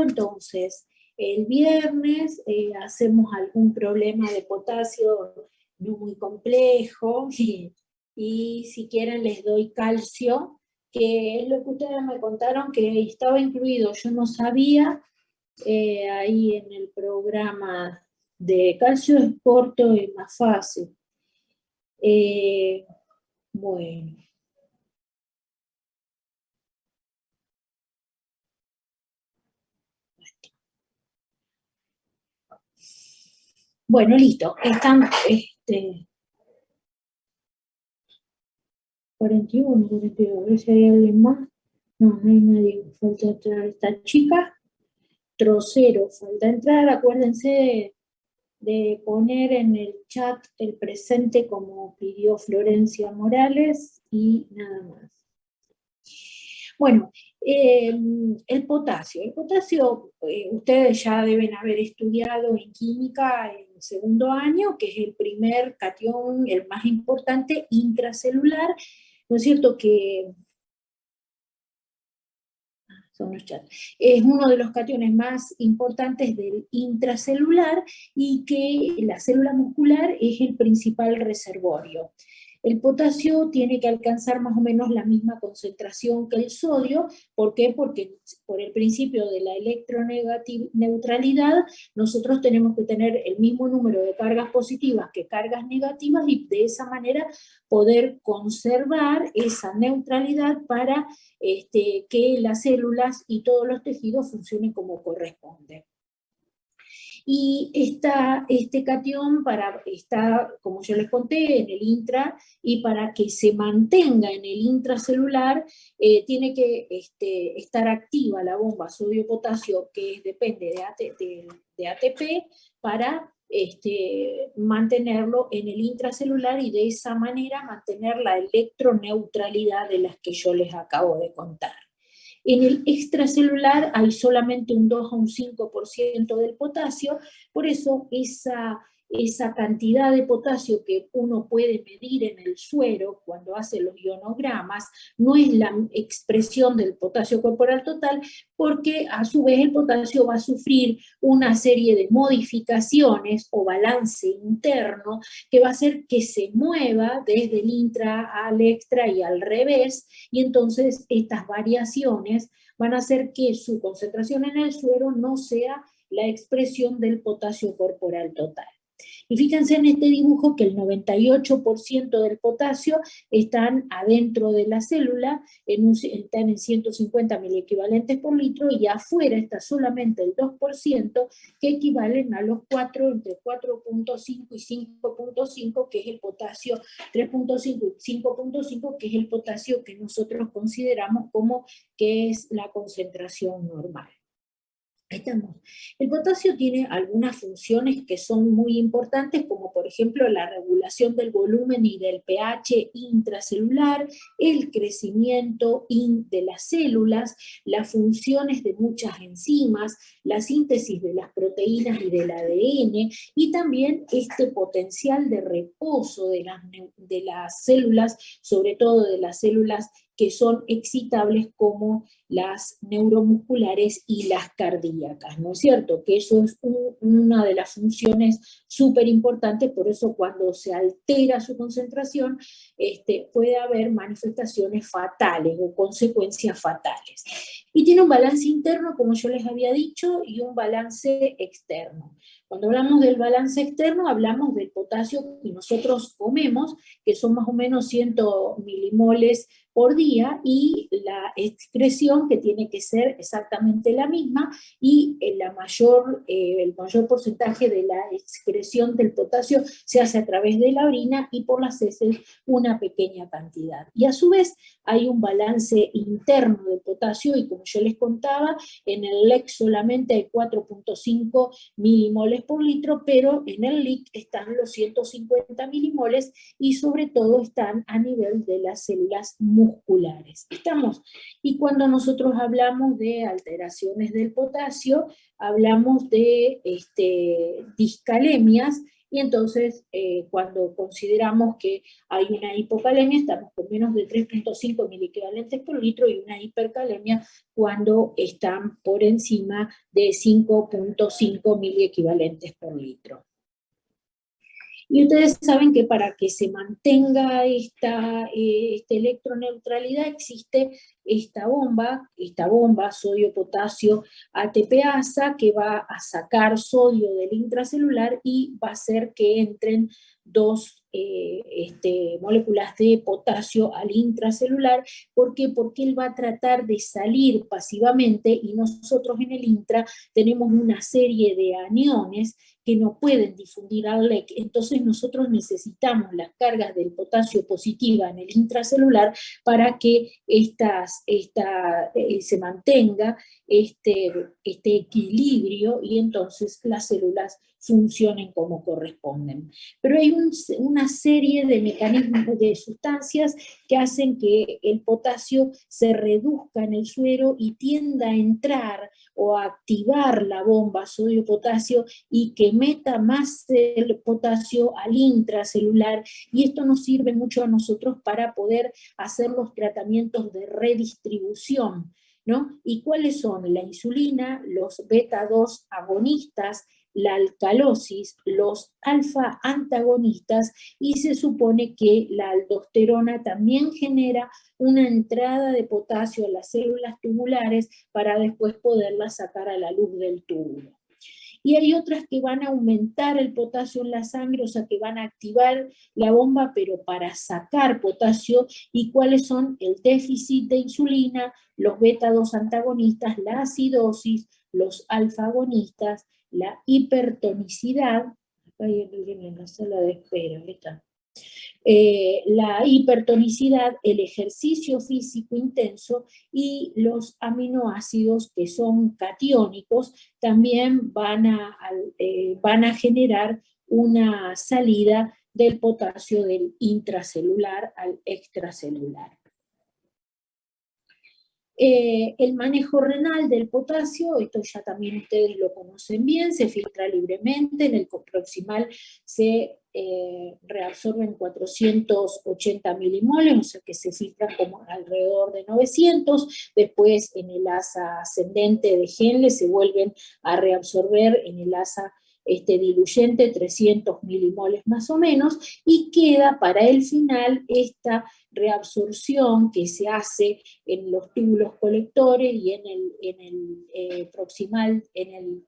entonces el viernes hacemos algún problema de potasio no muy complejo, y si quieren les doy calcio, que es lo que ustedes me contaron que estaba incluido, yo no sabía, ahí en el programa de calcio es corto y más fácil. Bueno. Bueno, listo. Están 41, 42. A ver si hay alguien más. No, no hay nadie. Falta entrar esta chica. Trocero, falta entrar. Acuérdense de poner en el chat el presente como pidió Florencia Morales y nada más. Bueno, el potasio. El potasio, ustedes ya deben haber estudiado en química en segundo año, que es el primer catión, el más importante, intracelular, ¿no es cierto? Que son los chats. Es uno de los cationes más importantes del intracelular y que la célula muscular es el principal reservorio. El potasio tiene que alcanzar más o menos la misma concentración que el sodio. ¿Por qué? Porque por el principio de la electroneutralidad, nosotros tenemos que tener el mismo número de cargas positivas que cargas negativas y de esa manera poder conservar esa neutralidad para que las células y todos los tejidos funcionen como corresponde. Y este catión está, como yo les conté, en el intra, y para que se mantenga en el intracelular, tiene que estar activa la bomba sodio-potasio, que depende de ATP, para mantenerlo en el intracelular y de esa manera mantener la electroneutralidad de las que yo les acabo de contar. En el extracelular hay solamente un 2 a un 5% del potasio, por eso esa cantidad de potasio que uno puede medir en el suero cuando hace los ionogramas no es la expresión del potasio corporal total, porque a su vez el potasio va a sufrir una serie de modificaciones o balance interno que va a hacer que se mueva desde el intra al extra y al revés, y entonces estas variaciones van a hacer que su concentración en el suero no sea la expresión del potasio corporal total. Y fíjense en este dibujo que el 98% del potasio están adentro de la célula, están en 150 miliequivalentes por litro, y afuera está solamente el 2%, que equivalen a los 4, entre 4.5 y 5.5, que es el potasio, 3.5 y 5.5, que es el potasio que nosotros consideramos como que es la concentración normal. Ahí estamos. El potasio tiene algunas funciones que son muy importantes, como por ejemplo la regulación del volumen y del pH intracelular, el crecimiento de las células, las funciones de muchas enzimas, la síntesis de las proteínas y del ADN, y también este potencial de reposo de las células, sobre todo de las células que son excitables, como las neuromusculares y las cardíacas, ¿no es cierto? Que eso es una de las funciones súper importantes, por eso cuando se altera su concentración, puede haber manifestaciones fatales o consecuencias fatales. Y tiene un balance interno, como yo les había dicho, y un balance externo. Cuando hablamos del balance externo, hablamos del potasio que nosotros comemos, que son más o menos 100 milimoles por día, y la excreción, que tiene que ser exactamente la misma, y el mayor porcentaje de la excreción del potasio se hace a través de la orina, y por las heces una pequeña cantidad. Y a su vez hay un balance interno del potasio, y como yo les contaba, en el LEC solamente hay 4.5 milimoles por litro, pero en el LIC están los 150 milimoles, y sobre todo están a nivel de las células musculares. ¿Estamos? Y cuando nosotros hablamos de alteraciones del potasio, hablamos de discalemias, y entonces cuando consideramos que hay una hipocalemia, estamos con menos de 3.5 miliequivalentes por litro, y una hipercalemia cuando están por encima de 5.5 miliequivalentes por litro. Y ustedes saben que para que se mantenga esta electroneutralidad existe esta bomba sodio-potasio ATPasa, que va a sacar sodio del intracelular y va a hacer que entren dos moléculas de potasio al intracelular. ¿Por qué? Porque él va a tratar de salir pasivamente, y nosotros en el intra tenemos una serie de aniones que no pueden difundir al LEC, entonces nosotros necesitamos las cargas del potasio positiva en el intracelular para que se mantenga este equilibrio, y entonces las células funcionen como corresponden. Pero hay una serie de mecanismos, de sustancias que hacen que el potasio se reduzca en el suero y tienda a entrar o a activar la bomba sodio-potasio y que meta más el potasio al intracelular, y esto nos sirve mucho a nosotros para poder hacer los tratamientos de redistribución, ¿no? ¿Y cuáles son? La insulina, los beta-2 agonistas, la alcalosis, los alfa antagonistas, y se supone que la aldosterona también genera una entrada de potasio a las células tubulares para después poderlas sacar a la luz del túbulo. Y hay otras que van a aumentar el potasio en la sangre, o sea que van a activar la bomba, pero para sacar potasio. ¿Y cuáles son? El déficit de insulina, los beta-2 antagonistas, la acidosis, los alfa-agonistas, la hipertonicidad. Acá hay alguien en la sala de espera, ¿está? La hipertonicidad, el ejercicio físico intenso y los aminoácidos que son catiónicos también van a generar una salida del potasio del intracelular al extracelular. El manejo renal del potasio, esto ya también ustedes lo conocen bien, se filtra libremente, en el proximal se reabsorben 480 milimoles, o sea que se filtran como alrededor de 900, después en el asa ascendente de Henle se vuelven a reabsorber en el asa diluyente 300 milimoles más o menos, y queda para el final esta reabsorción que se hace en los túbulos colectores y en el proximal, en el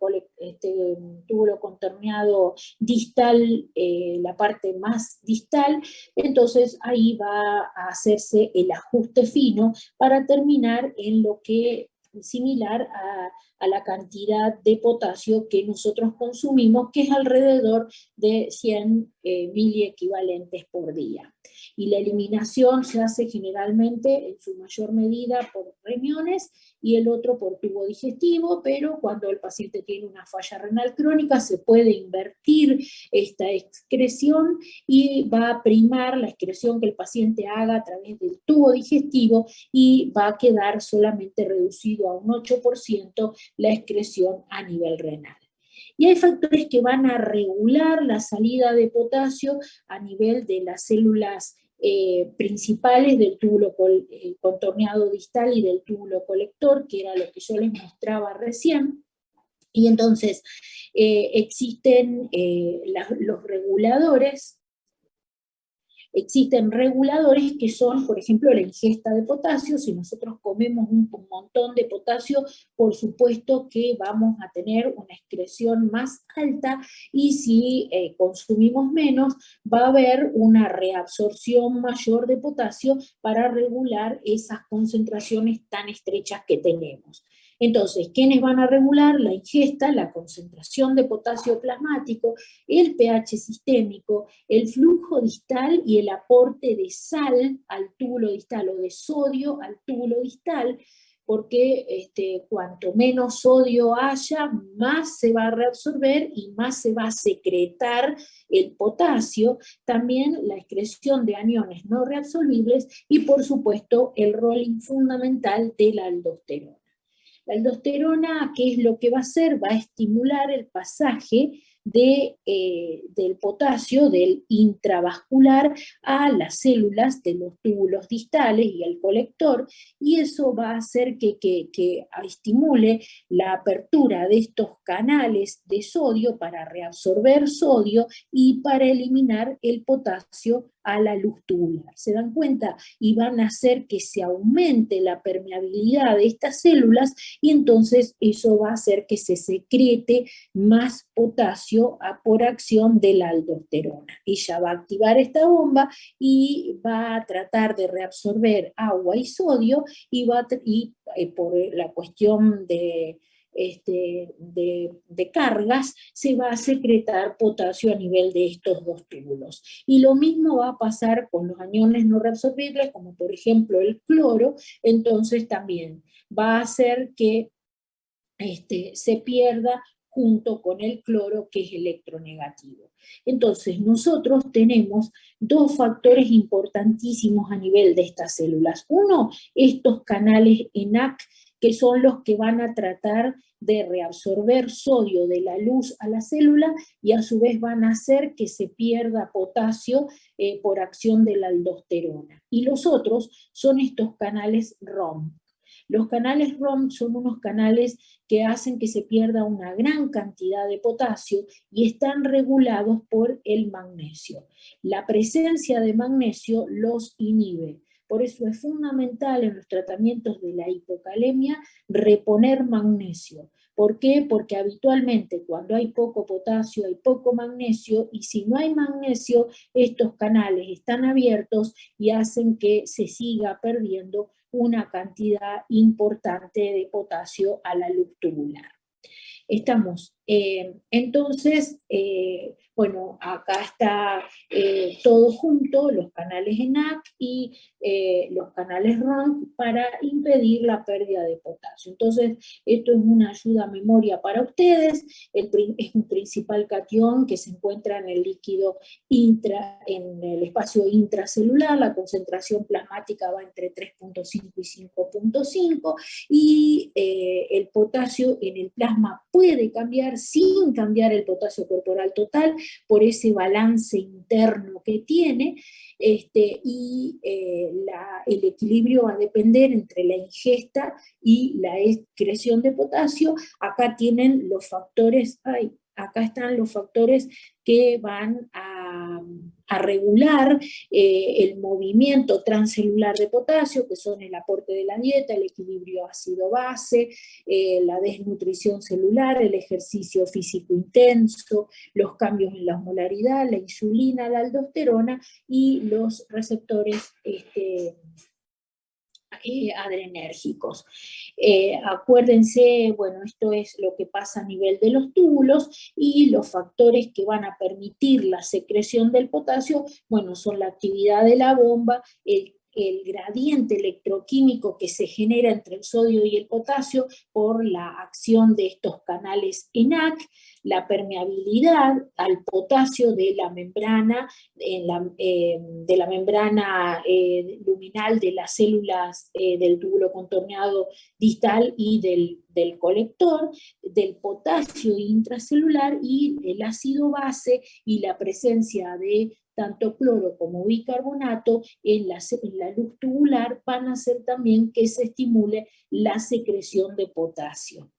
túbulo contorneado distal, la parte más distal. Entonces ahí va a hacerse el ajuste fino para terminar en lo que similar a la cantidad de potasio que nosotros consumimos, que es alrededor de 100 miliequivalentes por día. Y la eliminación se hace generalmente en su mayor medida por riñones y el otro por tubo digestivo, pero cuando el paciente tiene una falla renal crónica se puede invertir esta excreción y va a primar la excreción que el paciente haga a través del tubo digestivo, y va a quedar solamente reducido a un 8% la excreción a nivel renal. Y hay factores que van a regular la salida de potasio a nivel de las células principales del túbulo contorneado distal y del túbulo colector, que era lo que yo les mostraba recién. Y entonces existen los reguladores. Existen reguladores que son, por ejemplo, la ingesta de potasio. Si nosotros comemos un montón de potasio, por supuesto que vamos a tener una excreción más alta, y si consumimos menos, va a haber una reabsorción mayor de potasio para regular esas concentraciones tan estrechas que tenemos. Entonces, ¿quiénes van a regular? La ingesta, la concentración de potasio plasmático, el pH sistémico, el flujo distal y el aporte de sal al túbulo distal, o de sodio al túbulo distal, porque cuanto menos sodio haya, más se va a reabsorber y más se va a secretar el potasio. También la excreción de aniones no reabsorbibles y, por supuesto, el rol fundamental de la aldosterona. La aldosterona, ¿qué es lo que va a hacer? Va a estimular el pasaje del potasio del intravascular a las células de los túbulos distales y al colector, y eso va a hacer que estimule la apertura de estos canales de sodio para reabsorber sodio y para eliminar el potasio a la luz tubular. ¿Se dan cuenta? Y van a hacer que se aumente la permeabilidad de estas células y entonces eso va a hacer que se secrete más potasio por acción de la aldosterona. Ella va a activar esta bomba y va a tratar de reabsorber agua y sodio y por la cuestión de cargas, se va a secretar potasio a nivel de estos dos túbulos. Y lo mismo va a pasar con los aniones no reabsorbibles, como por ejemplo el cloro, entonces también va a hacer que se pierda junto con el cloro, que es electronegativo. Entonces, nosotros tenemos dos factores importantísimos a nivel de estas células. Uno, estos canales ENaC, que son los que van a tratar de reabsorber sodio de la luz a la célula y a su vez van a hacer que se pierda potasio por acción de la aldosterona. Y los otros son estos canales ROM. Los canales ROM son unos canales que hacen que se pierda una gran cantidad de potasio y están regulados por el magnesio. La presencia de magnesio los inhibe. Por eso es fundamental en los tratamientos de la hipocalemia reponer magnesio. ¿Por qué? Porque habitualmente cuando hay poco potasio hay poco magnesio, y si no hay magnesio, estos canales están abiertos y hacen que se siga perdiendo una cantidad importante de potasio a la luz tubular. Estamos, entonces, bueno, acá está todo junto, los canales ENaC y los canales ROM para impedir la pérdida de potasio. Entonces, esto es una ayuda a memoria para ustedes. Es un principal catión que se encuentra en el líquido en el espacio intracelular. La concentración plasmática va entre 3.5 y 5.5, y el potasio en el plasma puede cambiar sin cambiar el potasio corporal total por ese balance interno que tiene, y el equilibrio va a depender entre la ingesta y la excreción de potasio. Acá tienen los factores, acá están los factores que van a regular el movimiento transcelular de potasio, que son el aporte de la dieta, el equilibrio ácido-base, la desnutrición celular, el ejercicio físico intenso, los cambios en la osmolaridad, la insulina, la aldosterona y los receptores adrenérgicos. Acuérdense, bueno, esto es lo que pasa a nivel de los túbulos, y los factores que van a permitir la secreción del potasio, bueno, son la actividad de la bomba, el gradiente electroquímico que se genera entre el sodio y el potasio por la acción de estos canales ENaC, la permeabilidad al potasio de la membrana, de la membrana luminal de las células del túbulo contorneado distal y del colector, del potasio intracelular y el ácido base, y la presencia de tanto cloro como bicarbonato en la luz tubular van a hacer también que se estimule la secreción de potasio.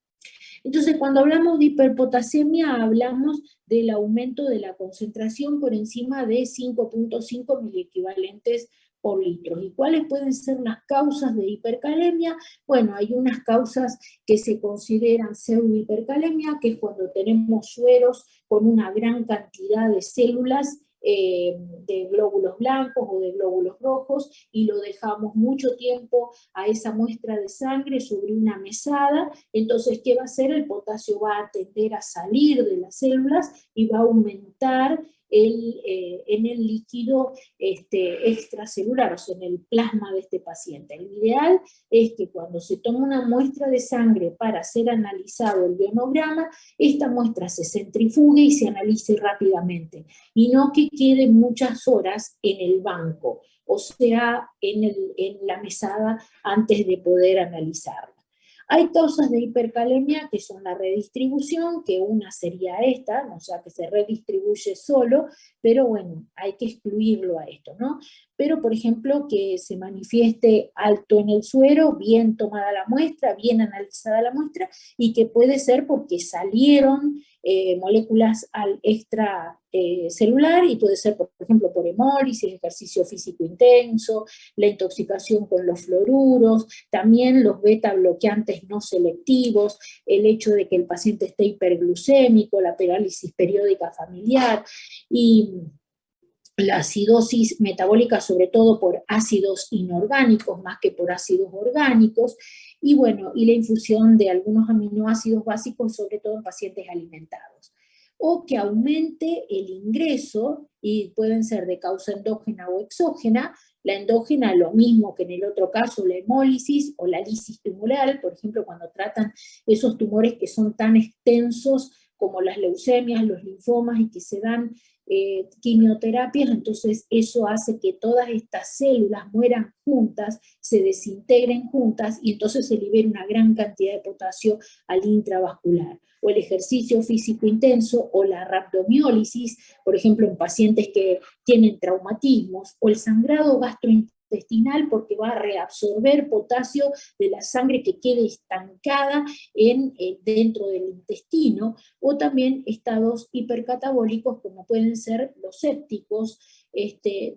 Entonces, cuando hablamos de hiperpotasemia, hablamos del aumento de la concentración por encima de 5.5 miliequivalentes por litro. ¿Y cuáles pueden ser las causas de hipercalemia? Bueno, hay unas causas que se consideran pseudohipercalemia, que es cuando tenemos sueros con una gran cantidad de células de glóbulos blancos o de glóbulos rojos, y lo dejamos mucho tiempo a esa muestra de sangre sobre una mesada. Entonces, ¿qué va a hacer? El potasio va a tender a salir de las células y va a aumentar en el líquido extracelular, o sea, en el plasma de este paciente. Lo ideal es que cuando se toma una muestra de sangre para ser analizado el ionograma, esta muestra se centrifugue y se analice rápidamente, y no que quede muchas horas en el banco, o sea, en la mesada, antes de poder analizarla. Hay causas de hipercalemia que son la redistribución, que una sería esta, o sea, que se redistribuye solo, pero bueno, hay que excluirlo a esto, ¿no? Pero, por ejemplo, que se manifieste alto en el suero, bien tomada la muestra, bien analizada la muestra, y que puede ser porque salieron moléculas al extracelular, y puede ser, por ejemplo, por hemólisis, ejercicio físico intenso, la intoxicación con los fluoruros, también los beta bloqueantes no selectivos, el hecho de que el paciente esté hiperglucémico, la parálisis periódica familiar, y la acidosis metabólica, sobre todo por ácidos inorgánicos más que por ácidos orgánicos, y bueno, y la infusión de algunos aminoácidos básicos, sobre todo en pacientes alimentados. O que aumente el ingreso, y pueden ser de causa endógena o exógena. La endógena, lo mismo que en el otro caso, la hemólisis o la lisis tumoral, por ejemplo, cuando tratan esos tumores que son tan extensos como las leucemias, los linfomas, y que se dan quimioterapias, entonces eso hace que todas estas células mueran juntas, se desintegren juntas, y entonces se libera una gran cantidad de potasio al intravascular. O el ejercicio físico intenso, o la rhabdomiólisis, por ejemplo, en pacientes que tienen traumatismos, o el sangrado gastrointestinal, porque va a reabsorber potasio de la sangre que quede estancada dentro del intestino, o también estados hipercatabólicos, como pueden ser los sépticos,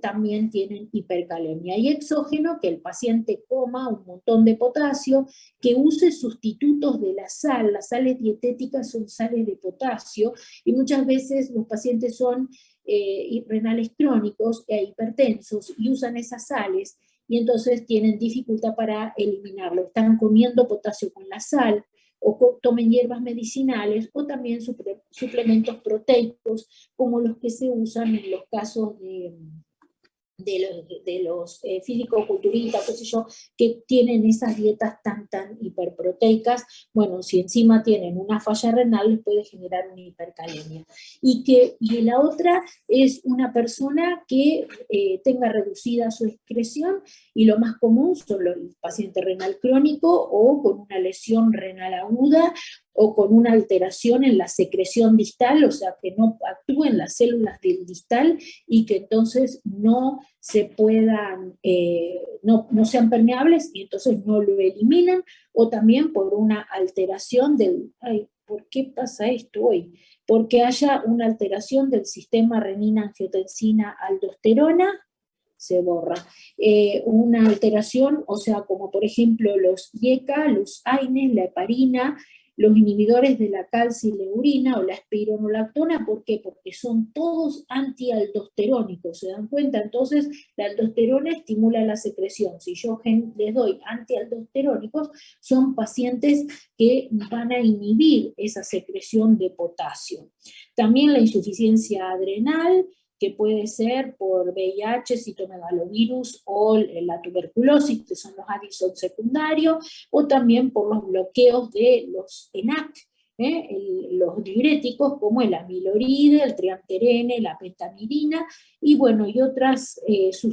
también tienen hipercalemia. Y exógeno, que el paciente coma un montón de potasio, que use sustitutos de la sal. Las sales dietéticas son sales de potasio, y muchas veces los pacientes son renales crónicos e hipertensos, y usan esas sales, y entonces tienen dificultad para eliminarlo. Están comiendo potasio con la sal, o tomen hierbas medicinales, o también suplementos proteicos, como los que se usan en los casos de los fisicoculturistas, qué sé yo, que tienen esas dietas tan hiperproteicas. Bueno, si encima tienen una falla renal, les puede generar una hipercalemia. Y la otra es una persona que tenga reducida su excreción, y lo más común son los pacientes renal crónico, o con una lesión renal aguda, o con una alteración en la secreción distal, o sea, que no actúen las células del distal, y que entonces no se puedan, no sean permeables, y entonces no lo eliminan. O también por una alteración del, ay, ¿por qué pasa esto hoy? Porque haya una alteración del sistema renina-angiotensina-aldosterona, se borra. Una alteración, o sea, como por ejemplo los IECA, los AINES, la heparina, los inhibidores de la calcineurina o la espironolactona. ¿Por qué? Porque son todos antialdosterónicos, ¿se dan cuenta? Entonces, la aldosterona estimula la secreción. Si yo les doy antialdosterónicos, son pacientes que van a inhibir esa secreción de potasio. También la insuficiencia adrenal, que puede ser por VIH, citomegalovirus, o la tuberculosis, que son los Addison secundarios, o también por los bloqueos de los ENaC, los diuréticos como el amiloride, el triamterene, la pentamidina, y bueno, y otras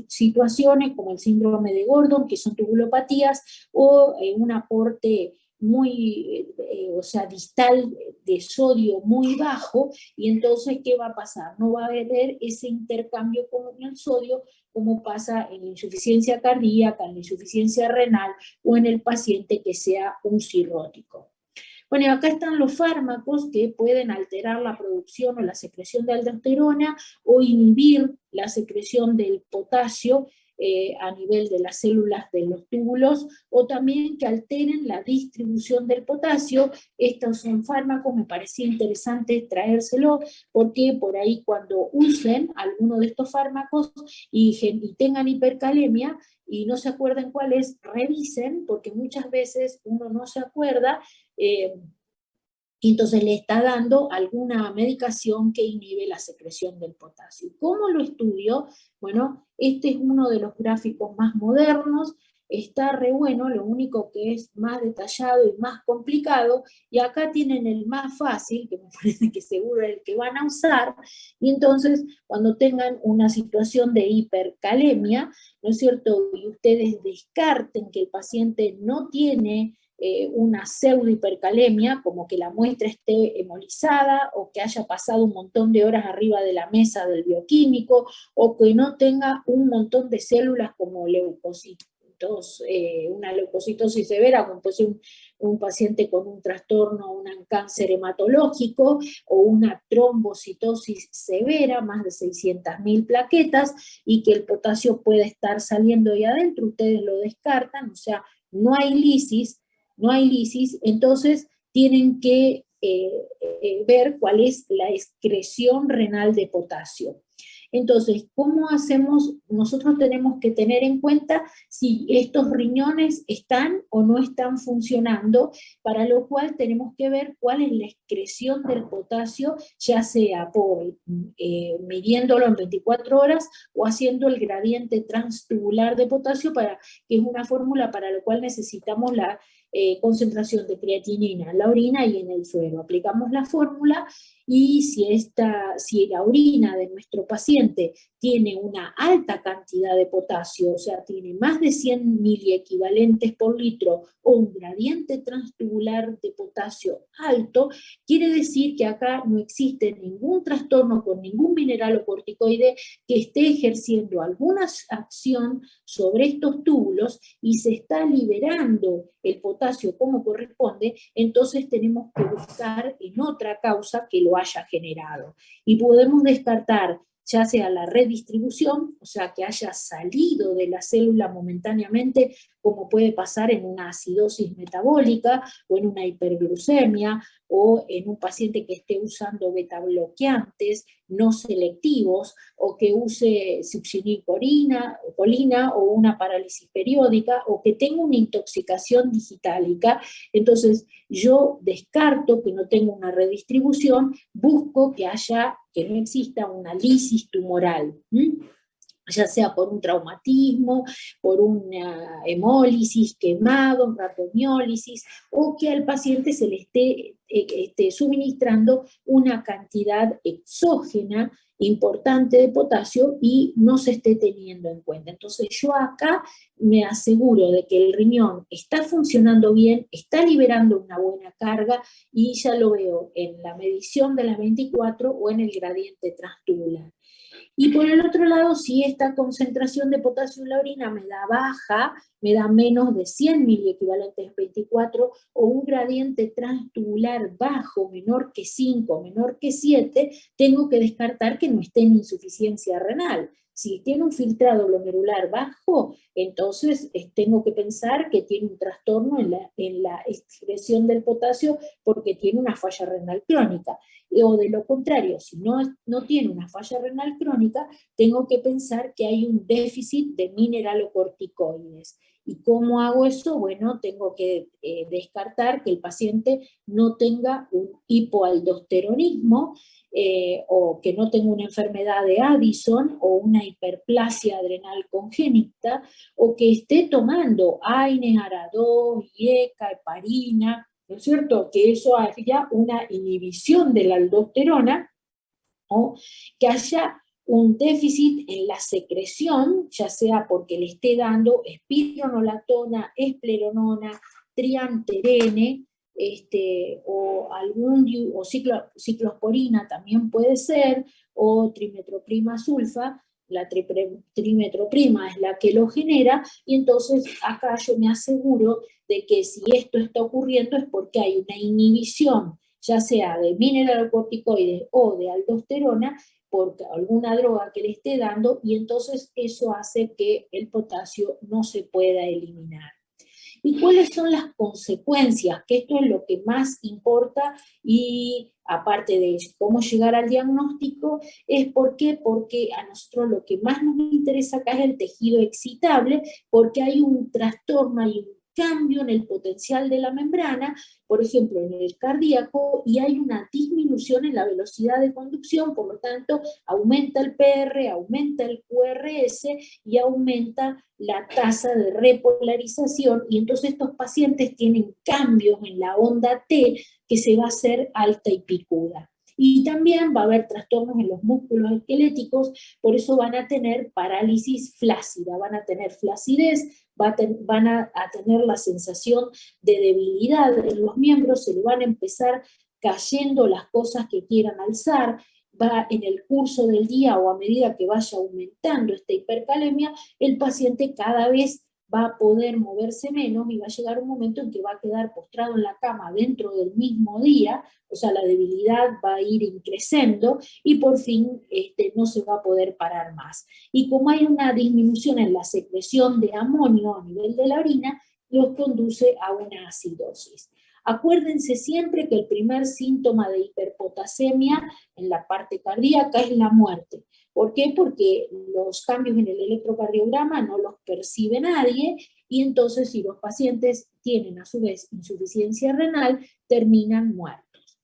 situaciones como el síndrome de Gordon, que son tubulopatías, o un aporte muy, o sea, distal de sodio muy bajo, y entonces, ¿qué va a pasar? No va a haber ese intercambio con el sodio, como pasa en la insuficiencia cardíaca, en la insuficiencia renal, o en el paciente que sea un cirrótico. Bueno, y acá están los fármacos que pueden alterar la producción o la secreción de aldosterona, o inhibir la secreción del potasio a nivel de las células de los túbulos, o también que alteren la distribución del potasio. Estos son fármacos, me parecía interesante traérselo, porque por ahí cuando usen alguno de estos fármacos y tengan hipercalemia, y no se acuerden cuáles, revisen, porque muchas veces uno no se acuerda, y entonces le está dando alguna medicación que inhibe la secreción del potasio. ¿Cómo lo estudio? Bueno, este es uno de los gráficos más modernos, está re bueno, lo único que es más detallado y más complicado, y acá tienen el más fácil, que me parece que seguro es el que van a usar. Y entonces, cuando tengan una situación de hipercalemia, ¿no es cierto?, y ustedes descarten que el paciente no tiene una pseudohipercalemia, como que la muestra esté hemolizada, o que haya pasado un montón de horas arriba de la mesa del bioquímico, o que no tenga un montón de células como leucocitos, una leucocitosis severa, como puede ser un paciente con un trastorno, un cáncer hematológico, o una trombocitosis severa, más de 600.000 plaquetas, y que el potasio puede estar saliendo ahí adentro, ustedes lo descartan, o sea, no hay lisis, entonces tienen que ver cuál es la excreción renal de potasio. Entonces, ¿cómo hacemos? Nosotros tenemos que tener en cuenta si estos riñones están o no están funcionando, para lo cual tenemos que ver cuál es la excreción del potasio, ya sea por midiéndolo en 24 horas o haciendo el gradiente transtubular de potasio, que es una fórmula para la cual necesitamos la concentración de creatinina en la orina y en el suero. Aplicamos la fórmula y si la orina de nuestro paciente tiene una alta cantidad de potasio, o sea, tiene más de 100 miliequivalentes por litro o un gradiente transtubular de potasio alto, quiere decir que acá no existe ningún trastorno con ningún mineralocorticoide que esté ejerciendo alguna acción sobre estos túbulos y se está liberando el potasio como corresponde, entonces tenemos que buscar en otra causa que lo haya generado. Y podemos descartar ya sea la redistribución, o sea, que haya salido de la célula momentáneamente, como puede pasar en una acidosis metabólica, o en una hiperglucemia, o en un paciente que esté usando betabloqueantes no selectivos, o que use succinilcolina o una parálisis periódica, o que tenga una intoxicación digitálica. Entonces, yo descarto que no tenga una redistribución, busco que no exista una lisis tumoral, ya sea por un traumatismo, por una hemólisis, quemado, rhabdomiólisis, o que al paciente se le esté suministrando una cantidad exógena importante de potasio y no se esté teniendo en cuenta. Entonces yo acá me aseguro de que el riñón está funcionando bien, está liberando una buena carga, y ya lo veo en la medición de las 24 o en el gradiente transtubular. Y por el otro lado, si esta concentración de potasio en la orina me da baja, me da menos de 100 miliequivalentes 24, o un gradiente transtubular bajo, menor que 5, menor que 7, tengo que descartar que no esté en insuficiencia renal. Si tiene un filtrado glomerular bajo, entonces tengo que pensar que tiene un trastorno en la excreción del potasio porque tiene una falla renal crónica. O de lo contrario, si no tiene una falla renal crónica, tengo que pensar que hay un déficit de mineralocorticoides. ¿Y cómo hago eso? Bueno, tengo que descartar que el paciente no tenga un hipoaldosteronismo, o que no tenga una enfermedad de Addison o una hiperplasia adrenal congénita, o que esté tomando AINES, ARA2, IECA, heparina, ¿no es cierto? Que eso haya una inhibición de la aldosterona, o que haya un déficit en la secreción, ya sea porque le esté dando espironolactona, espleronona, trianterene, o ciclosporina también puede ser, o trimetroprima sulfa. La trimetroprima es la que lo genera, y entonces acá yo me aseguro de que si esto está ocurriendo es porque hay una inhibición, ya sea de mineralocorticoides o de aldosterona, por alguna droga que le esté dando, y entonces eso hace que el potasio no se pueda eliminar. ¿Y cuáles son las consecuencias? Que esto es lo que más importa, y aparte de cómo llegar al diagnóstico, es ¿por qué? Porque a nosotros lo que más nos interesa acá es el tejido excitable, porque hay un trastorno, hay un cambio en el potencial de la membrana, por ejemplo en el cardíaco, y hay una disminución en la velocidad de conducción, por lo tanto aumenta el PR, aumenta el QRS y aumenta la tasa de repolarización, y entonces estos pacientes tienen cambios en la onda T que se va a hacer alta y picuda. Y también va a haber trastornos en los músculos esqueléticos, por eso van a tener parálisis flácida, van a tener flacidez, van a tener la sensación de debilidad en los miembros, se le van a empezar cayendo las cosas que quieran alzar, va en el curso del día o a medida que vaya aumentando esta hipercalemia, el paciente cada vez va a poder moverse menos y va a llegar un momento en que va a quedar postrado en la cama dentro del mismo día, o sea, la debilidad va a ir creciendo y por fin no se va a poder parar más. Y como hay una disminución en la secreción de amonio a nivel de la orina, los conduce a una acidosis. Acuérdense siempre que el primer síntoma de hiperpotasemia en la parte cardíaca es la muerte. ¿Por qué? Porque los cambios en el electrocardiograma no los percibe nadie y entonces si los pacientes tienen a su vez insuficiencia renal, terminan muertos.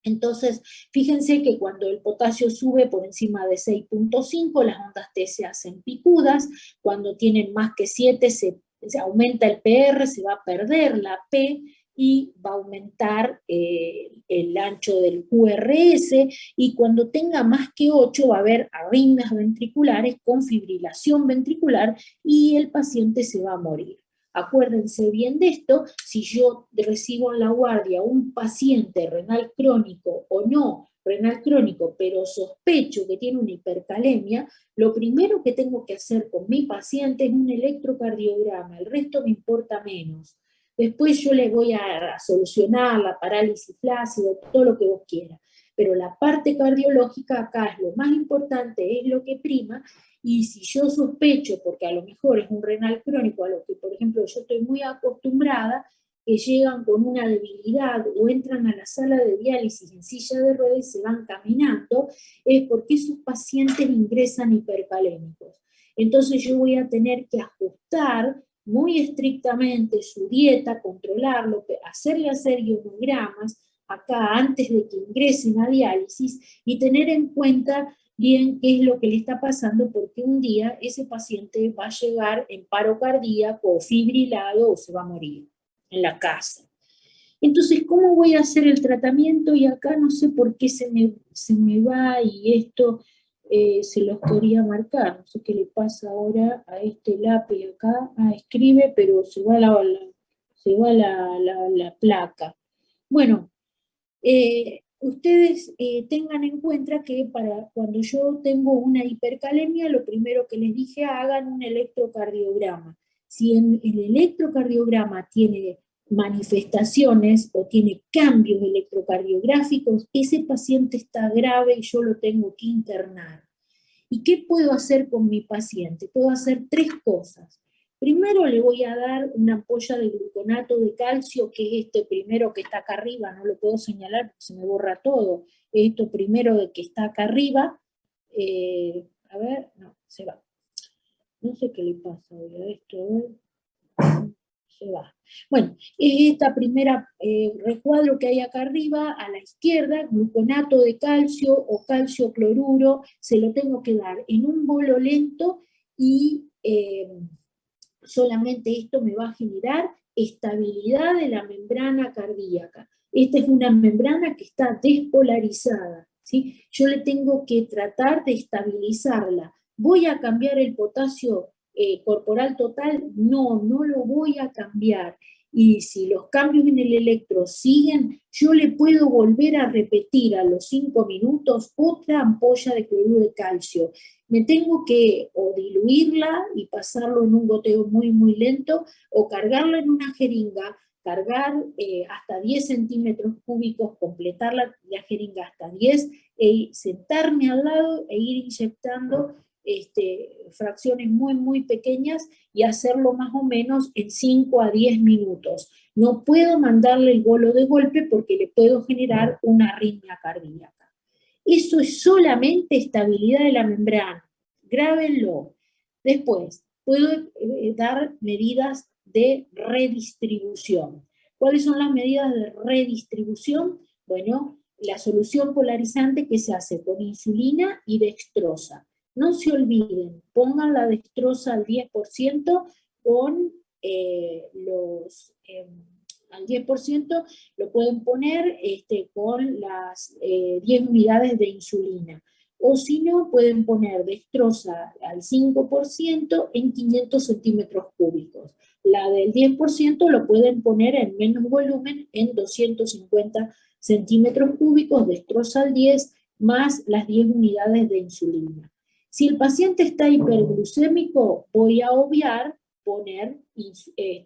Entonces, fíjense que cuando el potasio sube por encima de 6.5, las ondas T se hacen picudas, cuando tienen más que 7 se aumenta el PR, se va a perder la P, y va a aumentar el ancho del QRS, y cuando tenga más que 8 va a haber arritmias ventriculares con fibrilación ventricular y el paciente se va a morir. Acuérdense bien de esto, si yo recibo en la guardia un paciente renal crónico o no renal crónico, pero sospecho que tiene una hipercalemia, lo primero que tengo que hacer con mi paciente es un electrocardiograma, el resto me importa menos. Después yo le voy a solucionar la parálisis flácida, todo lo que vos quieras. Pero la parte cardiológica acá es lo más importante, es lo que prima, y si yo sospecho, porque a lo mejor es un renal crónico, a lo que por ejemplo yo estoy muy acostumbrada, que llegan con una debilidad o entran a la sala de diálisis en silla de ruedas y se van caminando, es porque esos pacientes ingresan hipercalémicos. Entonces yo voy a tener que ajustar muy estrictamente su dieta, controlarlo, hacerle hacer ionogramas acá antes de que ingresen a diálisis y tener en cuenta bien qué es lo que le está pasando, porque un día ese paciente va a llegar en paro cardíaco o fibrilado o se va a morir en la casa. Entonces, ¿cómo voy a hacer el tratamiento? Y acá no sé por qué se me va y esto se los quería marcar. No sé qué le pasa ahora a este lápiz acá. Escribe, pero se va la placa. Bueno, ustedes tengan en cuenta que para cuando yo tengo una hipercalemia, lo primero que les dije, hagan un electrocardiograma. Si en el electrocardiograma tiene manifestaciones o tiene cambios electrocardiográficos, ese paciente está grave y yo lo tengo que internar. ¿Y qué puedo hacer con mi paciente? Puedo hacer 3 cosas. Primero le voy a dar una ampolla de gluconato de calcio, que es este primero que está acá arriba, no lo puedo señalar porque se me borra todo, esto primero de que está acá arriba, a ver, no, se va. No sé qué le pasa hoy a esto, a ver. Se va. Bueno, es esta primera recuadro que hay acá arriba, a la izquierda, gluconato de calcio o calcio cloruro, se lo tengo que dar en un bolo lento y solamente esto me va a generar estabilidad de la membrana cardíaca. Esta es una membrana que está despolarizada, ¿sí? Yo le tengo que tratar de estabilizarla. ¿Voy a cambiar el potasio corporal total? No, no lo voy a cambiar. Y si los cambios en el electro siguen, yo le puedo volver a repetir a los 5 minutos otra ampolla de cloruro de calcio. Me tengo que o diluirla y pasarlo en un goteo muy, muy lento, o cargarla en una jeringa, cargar hasta 10 centímetros cúbicos, completar la jeringa hasta 10, sentarme al lado e ir inyectando fracciones muy, muy pequeñas y hacerlo más o menos en 5 a 10 minutos. No puedo mandarle el bolo de golpe porque le puedo generar una arritmia cardíaca. Eso es solamente estabilidad de la membrana. Grábenlo. Después, puedo dar medidas de redistribución. ¿Cuáles son las medidas de redistribución? Bueno, la solución polarizante que se hace con insulina y dextrosa. No se olviden, pongan la dextrosa al 10% con al 10% lo pueden poner con las 10 unidades de insulina. O si no, pueden poner dextrosa al 5% en 500 centímetros cúbicos. La del 10% lo pueden poner en menos volumen, en 250 centímetros cúbicos, dextrosa al 10, más las 10 unidades de insulina. Si el paciente está hiperglucémico, voy a obviar poner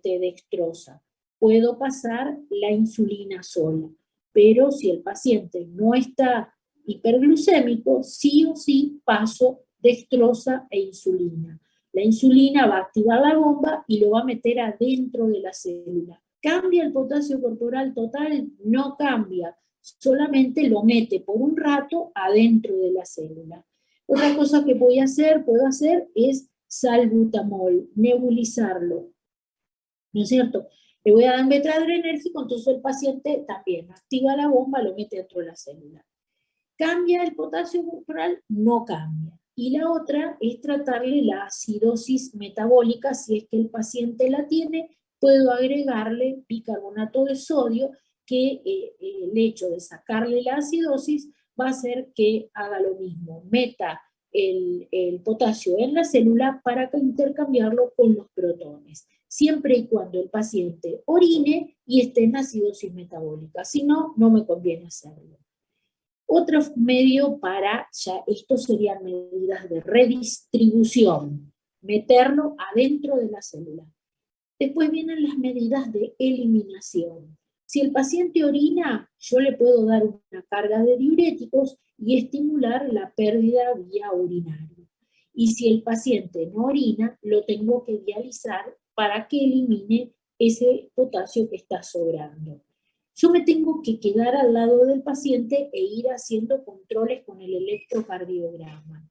dextrosa. Puedo pasar la insulina sola. Pero si el paciente no está hiperglucémico, sí o sí paso dextrosa e insulina. La insulina va a activar la bomba y lo va a meter adentro de la célula. ¿Cambia el potasio corporal total? No cambia, solamente lo mete por un rato adentro de la célula. Otra cosa que puedo hacer es salbutamol, nebulizarlo, ¿no es cierto? Le voy a dar betadrenérgico, entonces el paciente también activa la bomba, lo mete dentro de la célula. ¿Cambia el potasio corporal? No cambia. Y la otra es tratarle la acidosis metabólica, si es que el paciente la tiene, puedo agregarle bicarbonato de sodio, que el hecho de sacarle la acidosis va a hacer que haga lo mismo, meta el potasio en la célula para intercambiarlo con los protones, siempre y cuando el paciente orine y esté en acidosis metabólica, si no, no me conviene hacerlo. Otro medio para, ya esto serían medidas de redistribución, meterlo adentro de la célula. Después vienen las medidas de eliminación. Si el paciente orina, yo le puedo dar una carga de diuréticos y estimular la pérdida vía urinaria. Y si el paciente no orina, lo tengo que dializar para que elimine ese potasio que está sobrando. Yo me tengo que quedar al lado del paciente e ir haciendo controles con el electrocardiograma.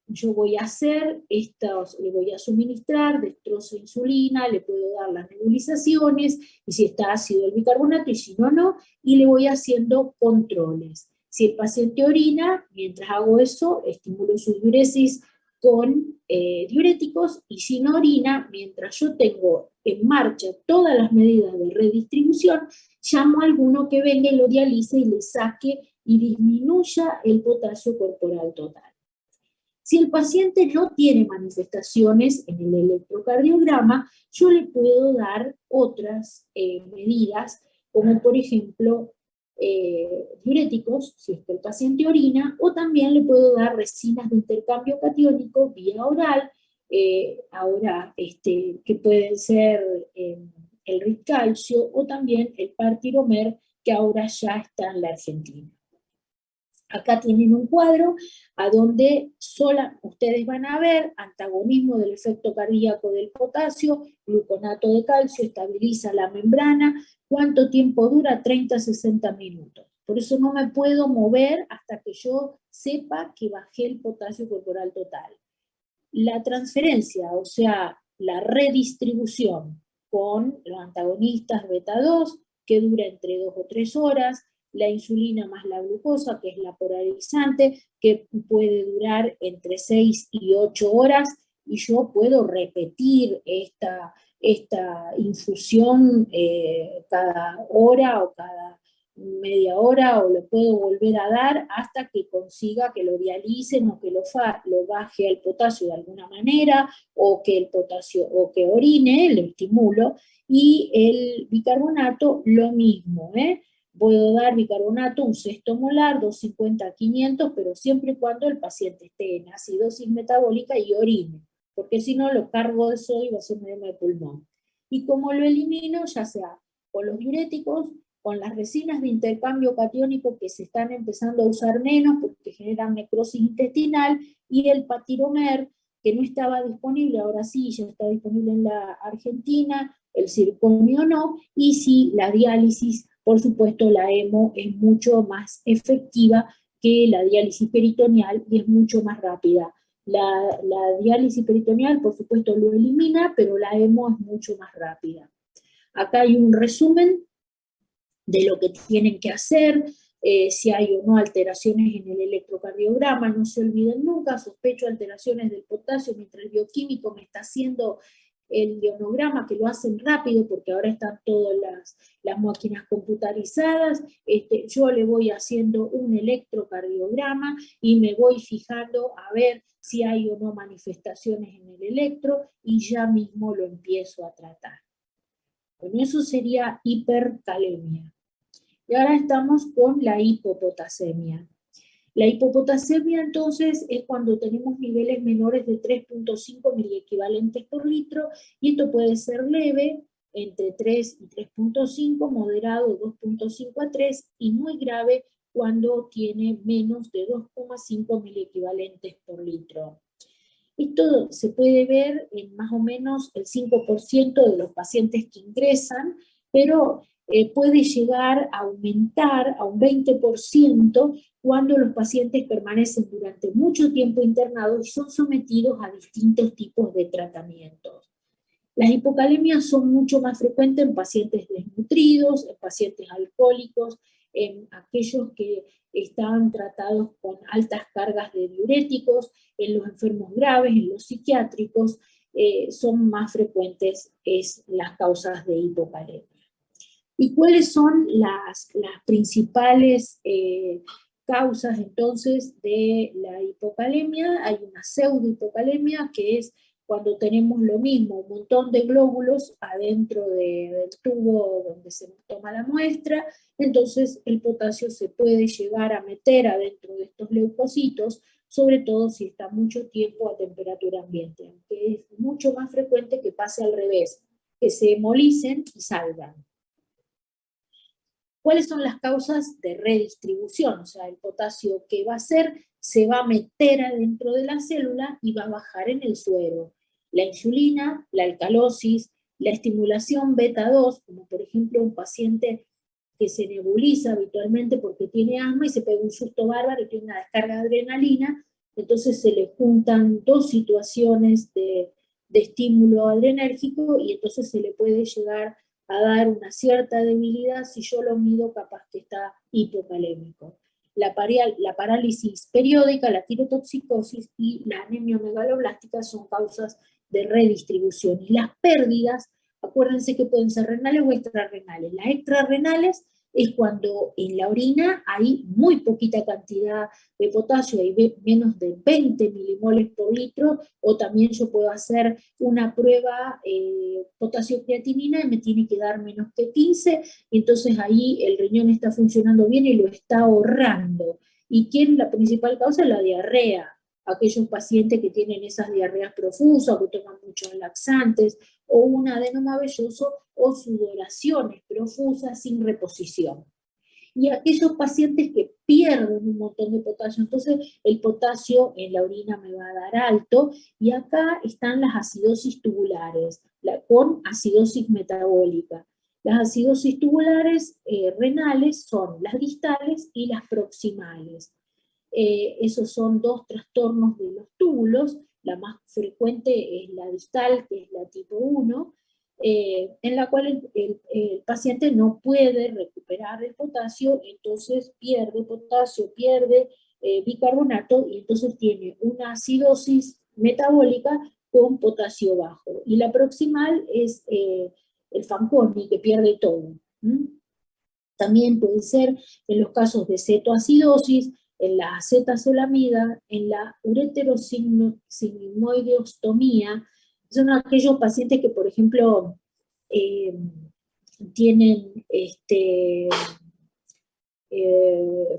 Yo voy a hacer le voy a suministrar dextrosa e insulina, le puedo dar las nebulizaciones, y si está ácido el bicarbonato, y si no, no, y le voy haciendo controles. Si el paciente orina, mientras hago eso, estimulo su diuresis con diuréticos, y si no orina, mientras yo tengo en marcha todas las medidas de redistribución, llamo a alguno que venga y lo dialice y le saque y disminuya el potasio corporal total. Si el paciente no tiene manifestaciones en el electrocardiograma, yo le puedo dar otras medidas, como por ejemplo diuréticos, si es que el paciente orina, o también le puedo dar resinas de intercambio catiónico vía oral, que pueden ser el Ritcalcio o también el Partiromer, que ahora ya está en la Argentina. Acá tienen un cuadro a donde ustedes van a ver antagonismo del efecto cardíaco del potasio, gluconato de calcio, estabiliza la membrana, ¿cuánto tiempo dura? 30 a 60 minutos. Por eso no me puedo mover hasta que yo sepa que bajé el potasio corporal total. La transferencia, o sea, la redistribución con los antagonistas beta 2, que dura entre 2 o 3 horas, la insulina más la glucosa, que es la polarizante, que puede durar entre 6 y 8 horas, y yo puedo repetir esta infusión cada hora o cada media hora, o lo puedo volver a dar hasta que consiga que lo dialicen o que lo baje el potasio de alguna manera, o que el potasio, o que orine, lo estimulo, y el bicarbonato lo mismo, Puedo dar bicarbonato, un sexto molar, 250 a 500, pero siempre y cuando el paciente esté en acidosis metabólica y orine, porque si no lo cargo de sodio y va a ser un edema de pulmón. Y como lo elimino, ya sea con los diuréticos, con las resinas de intercambio catiónico que se están empezando a usar menos porque generan necrosis intestinal, y el Patiromer, que no estaba disponible, ahora sí, ya está disponible en la Argentina, el circonio no, y sí, la diálisis, por supuesto, la hemo es mucho más efectiva que la diálisis peritoneal y es mucho más rápida. La diálisis peritoneal, por supuesto, lo elimina, pero la hemo es mucho más rápida. Acá hay un resumen de lo que tienen que hacer, si hay o no alteraciones en el electrocardiograma. No se olviden nunca, sospecho alteraciones del potasio mientras el bioquímico me está haciendo el ionograma, que lo hacen rápido porque ahora están todas las máquinas computarizadas, yo le voy haciendo un electrocardiograma y me voy fijando a ver si hay o no manifestaciones en el electro y ya mismo lo empiezo a tratar. Bueno, eso sería hipercalemia. Y ahora estamos con la hipopotasemia. La hipopotasemia entonces es cuando tenemos niveles menores de 3.5 miliequivalentes por litro, y esto puede ser leve, entre 3 y 3.5, moderado 2.5 a 3, y muy grave cuando tiene menos de 2,5 miliequivalentes por litro. Esto se puede ver en más o menos el 5% de los pacientes que ingresan, pero puede llegar a aumentar a un 20% cuando los pacientes permanecen durante mucho tiempo internados y son sometidos a distintos tipos de tratamientos. Las hipocalemias son mucho más frecuentes en pacientes desnutridos, en pacientes alcohólicos, en aquellos que están tratados con altas cargas de diuréticos, en los enfermos graves, en los psiquiátricos, son más frecuentes las causas de hipocalemia. ¿Y cuáles son las principales causas entonces de la hipocalemia? Hay una pseudohipocalemia, que es cuando tenemos lo mismo, un montón de glóbulos adentro del tubo donde se toma la muestra, entonces el potasio se puede llegar a meter adentro de estos leucocitos, sobre todo si está mucho tiempo a temperatura ambiente, aunque es mucho más frecuente que pase al revés, que se hemolicen y salgan. ¿Cuáles son las causas de redistribución? O sea, el potasio, ¿qué va a hacer? Se va a meter adentro de la célula y va a bajar en el suero. La insulina, la alcalosis, la estimulación beta 2, como por ejemplo un paciente que se nebuliza habitualmente porque tiene asma y se pega un susto bárbaro y tiene una descarga de adrenalina, entonces se le juntan dos situaciones de estímulo adrenérgico y entonces se le puede llegar a dar una cierta debilidad. Si yo lo mido, capaz que está hipocalémico. La parálisis periódica, la tirotoxicosis y la anemia megaloblástica son causas de redistribución. Y las pérdidas, acuérdense que pueden ser renales o extrarrenales. Las extrarrenales es cuando en la orina hay muy poquita cantidad de potasio, hay menos de 20 milimoles por litro, o también yo puedo hacer una prueba potasio-creatinina y me tiene que dar menos que 15, y entonces ahí el riñón está funcionando bien y lo está ahorrando. ¿Y quién es la principal causa? La diarrea. Aquellos pacientes que tienen esas diarreas profusas, que toman muchos laxantes, o un adenoma velloso, o sudoraciones profusas sin reposición. Y aquellos pacientes que pierden un montón de potasio, entonces el potasio en la orina me va a dar alto, y acá están las acidosis tubulares, con acidosis metabólica. Las acidosis tubulares renales son las distales y las proximales. Esos son dos trastornos de los túbulos. La más frecuente es la distal, que es la tipo 1, en la cual el paciente no puede recuperar el potasio, entonces pierde potasio, pierde bicarbonato, y entonces tiene una acidosis metabólica con potasio bajo. Y la proximal es el Fanconi, que pierde todo. También puede ser en los casos de cetoacidosis, en la acetazolamida, en la ureterosigmoideostomía. Son aquellos pacientes que, por ejemplo, tienen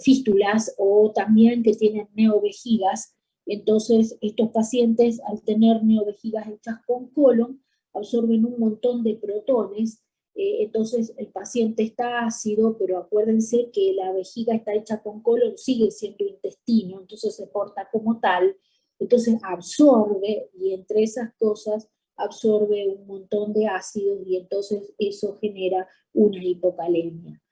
fístulas, o también que tienen neovejigas. Entonces, estos pacientes, al tener neovejigas hechas con colon, absorben un montón de protones. Entonces el paciente está ácido, pero acuérdense que la vejiga está hecha con colon, sigue siendo intestino, entonces se porta como tal, entonces absorbe, y entre esas cosas absorbe un montón de ácidos, y entonces eso genera una hipocalemia.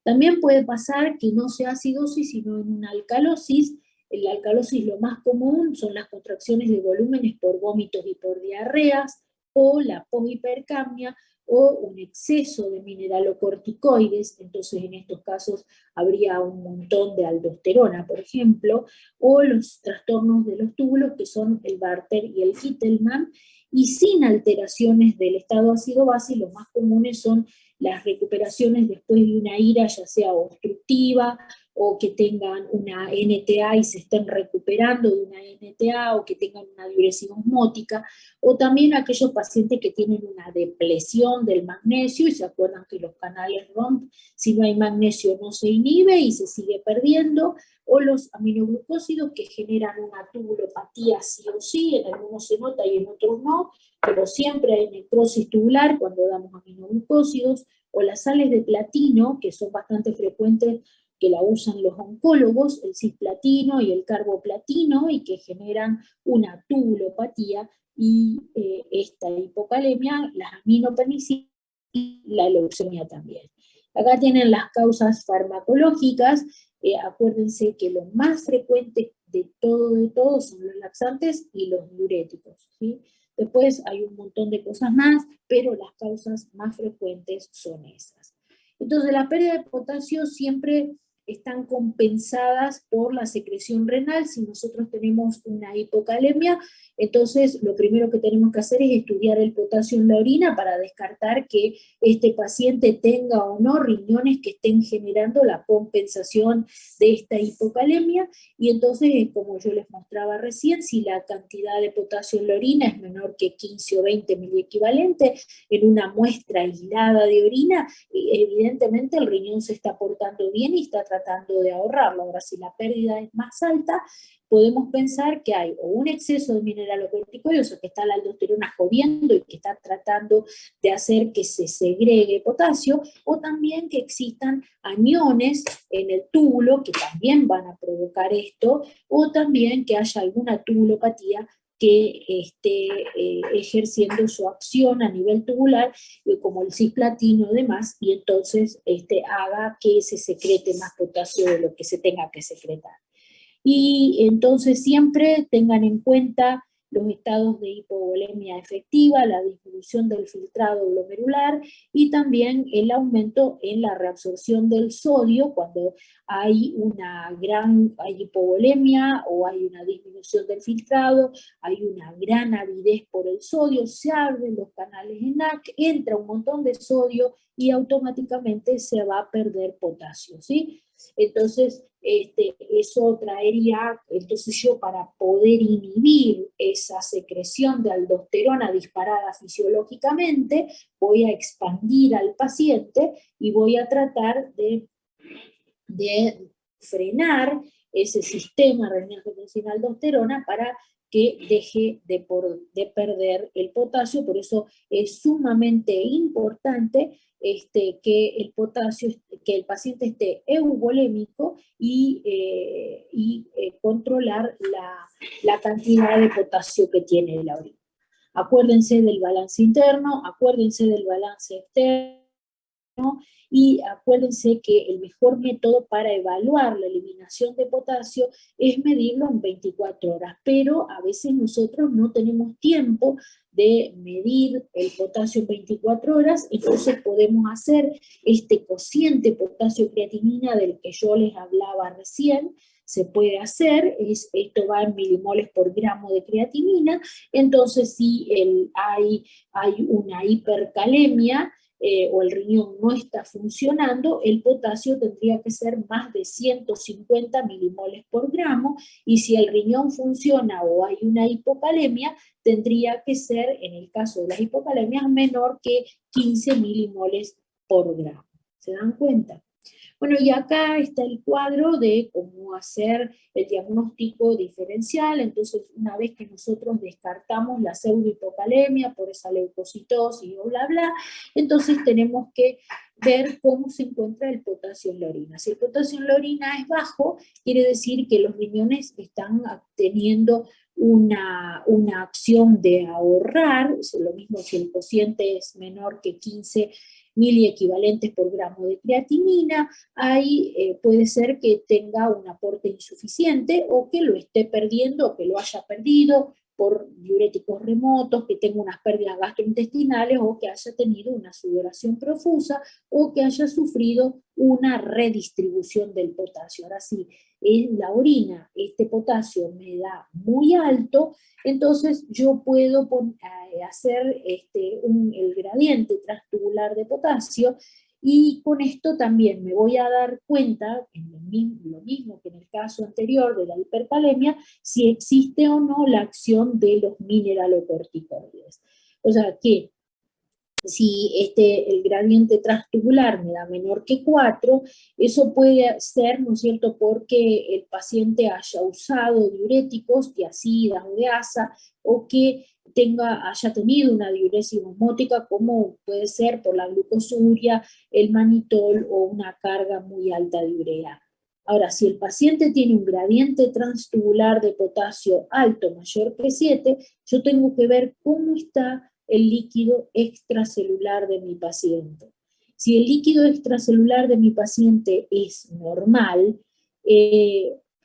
También puede pasar que no sea acidosis, sino en una alcalosis. En la alcalosis lo más común son las contracciones de volúmenes por vómitos y por diarreas, o la poshipercamia, o un exceso de mineralocorticoides. Entonces en estos casos habría un montón de aldosterona, por ejemplo, o los trastornos de los túbulos, que son el Bartter y el Kittelman, y sin alteraciones del estado ácido-base. Los más comunes son las recuperaciones después de una ira, ya sea obstructiva, o que tengan una NTA y se estén recuperando de una NTA, o que tengan una diuresis osmótica, o también aquellos pacientes que tienen una depresión del magnesio, y se acuerdan que los canales ROMP, si no hay magnesio no se inhibe y se sigue perdiendo, o los aminoglucósidos que generan una tubulopatía sí o sí, en algunos se nota y en otros no, pero siempre hay necrosis tubular cuando damos aminoglucósidos, o las sales de platino, que son bastante frecuentes, que la usan los oncólogos, el cisplatino y el carboplatino, y que generan una tubulopatía y esta hipocalemia, las aminopenicinas y la leucemia también. Acá tienen las causas farmacológicas. Acuérdense que lo más frecuente de todo son los laxantes y los diuréticos, ¿sí? Después hay un montón de cosas más, pero las causas más frecuentes son esas. Entonces la pérdida de potasio siempre están compensadas por la secreción renal. Si nosotros tenemos una hipocalemia, entonces lo primero que tenemos que hacer es estudiar el potasio en la orina para descartar que este paciente tenga o no riñones que estén generando la compensación de esta hipocalemia, y entonces, como yo les mostraba recién, si la cantidad de potasio en la orina es menor que 15 o 20 miliequivalentes en una muestra aislada de orina, evidentemente el riñón se está portando bien y está tratando de ahorrarlo. Ahora, si la pérdida es más alta, podemos pensar que hay o un exceso de mineralocorticoides, o sea, que está la aldosterona jodiendo y que está tratando de hacer que se segregue potasio, o también que existan aniones en el túbulo que también van a provocar esto, o también que haya alguna tubulopatía que esté ejerciendo su acción a nivel tubular, como el cisplatino y demás, y entonces haga que se secrete más potasio de lo que se tenga que secretar. Y entonces siempre tengan en cuenta los estados de hipovolemia efectiva, la disminución del filtrado glomerular y también el aumento en la reabsorción del sodio cuando hay hay hipovolemia o hay una disminución del filtrado, hay una gran avidez por el sodio, se abren los canales ENaC, entra un montón de sodio y automáticamente se va a perder potasio, ¿sí? Entonces, eso traería, entonces yo para poder inhibir esa secreción de aldosterona disparada fisiológicamente, voy a expandir al paciente y voy a tratar de frenar ese sistema renina-angiotensina-aldosterona para que deje de perder el potasio. Por eso es sumamente importante que el paciente esté euvolémico y controlar la cantidad de potasio que tiene en la orina. Acuérdense del balance interno, acuérdense del balance externo, y acuérdense que el mejor método para evaluar la eliminación de potasio es medirlo en 24 horas, pero a veces nosotros no tenemos tiempo de medir el potasio en 24 horas, entonces podemos hacer este cociente potasio-creatinina del que yo les hablaba recién. Se puede hacer, esto va en milimoles por gramo de creatinina. Entonces si hay una hipercalemia, o el riñón no está funcionando, el potasio tendría que ser más de 150 milimoles por gramo, y si el riñón funciona o hay una hipocalemia, tendría que ser, en el caso de las hipocalemias, menor que 15 milimoles por gramo. ¿Se dan cuenta? Bueno, y acá está el cuadro de cómo hacer el diagnóstico diferencial. Entonces, una vez que nosotros descartamos la pseudohipocalemia por esa leucocitosis o bla, bla, entonces tenemos que ver cómo se encuentra el potasio en la orina. Si el potasio en la orina es bajo, quiere decir que los riñones están teniendo una acción de ahorrar. Es lo mismo si el cociente es menor que 15 miliequivalentes por gramo de creatinina, ahí puede ser que tenga un aporte insuficiente o que lo esté perdiendo o que lo haya perdido por diuréticos remotos, que tenga unas pérdidas gastrointestinales o que haya tenido una sudoración profusa o que haya sufrido una redistribución del potasio. Ahora sí, en la orina este potasio me da muy alto, entonces yo puedo hacer el gradiente transtubular de potasio, y con esto también me voy a dar cuenta, en lo mismo que en el caso anterior de la hipercalemia, si existe o no la acción de los mineralocorticoides. O sea que si el gradiente transtubular me da menor que 4, eso puede ser, ¿no es cierto?, porque el paciente haya usado diuréticos, tiazidas o de asa, o que haya tenido una diuresis osmótica, como puede ser por la glucosuria, el manitol o una carga muy alta de urea. Ahora, si el paciente tiene un gradiente transtubular de potasio alto, mayor que 7, yo tengo que ver cómo está el líquido extracelular de mi paciente. Si el líquido extracelular de mi paciente es normal,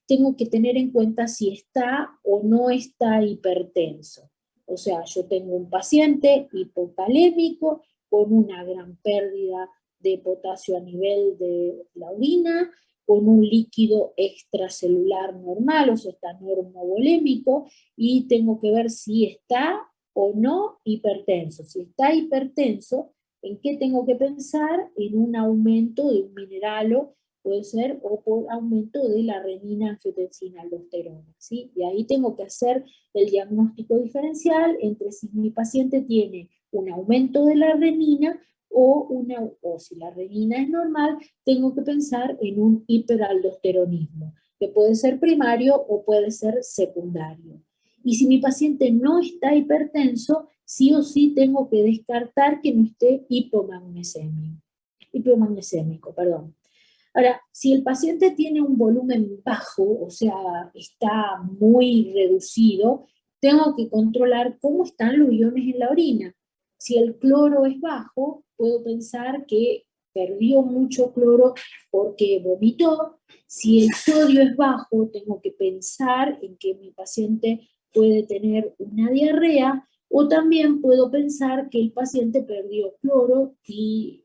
tengo que tener en cuenta si está o no está hipertenso. O sea, yo tengo un paciente hipocalémico con una gran pérdida de potasio a nivel de la orina, con un líquido extracelular normal, o sea, está normovolémico, y tengo que ver si está o no hipertenso. Si está hipertenso, ¿en qué tengo que pensar? En un aumento de un mineralo, puede ser, o por aumento de la renina, angiotensina, aldosterona, ¿sí? Y ahí tengo que hacer el diagnóstico diferencial entre si mi paciente tiene un aumento de la renina o si la renina es normal, tengo que pensar en un hiperaldosteronismo, que puede ser primario o puede ser secundario. Y si mi paciente no está hipertenso, sí o sí tengo que descartar que no esté hipomagnesémico. Ahora, si el paciente tiene un volumen bajo, o sea, está muy reducido, tengo que controlar cómo están los iones en la orina. Si el cloro es bajo, puedo pensar que perdió mucho cloro porque vomitó. Si el sodio es bajo, tengo que pensar en que mi paciente puede tener una diarrea, o también puedo pensar que el paciente perdió cloro y